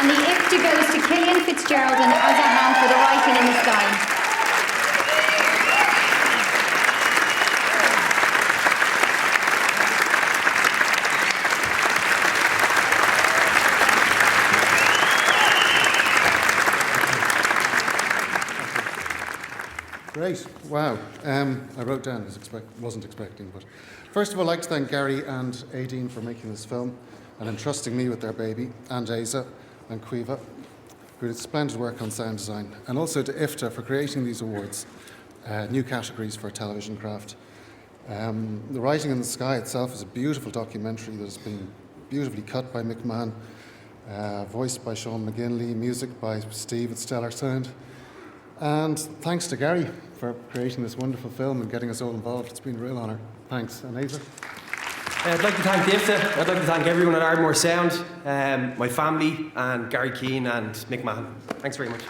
And the IFTA goes to Killian, Fitzgerald and Azaham for the writing in the sky. Great, wow. I wrote down, wasn't expecting, but first of all, I'd like to thank Gary and Aideen for making this film and entrusting me with their baby, and Asa and Quiva, who did splendid work on sound design, and also to IFTA for creating these awards, new categories for television craft. The Writing in the Sky itself is a beautiful documentary that has been beautifully cut by Mick Mann, voiced by Sean McGinley, music by Steve at Stellar Sound. And thanks to Gary for creating this wonderful film and getting us all involved. It's been a real honour. Thanks. And Asa? I'd like to thank the IFTA. I'd like to thank everyone at Ardmore Sound, my family, and Gary Keane and Mick Mahon. Thanks very much.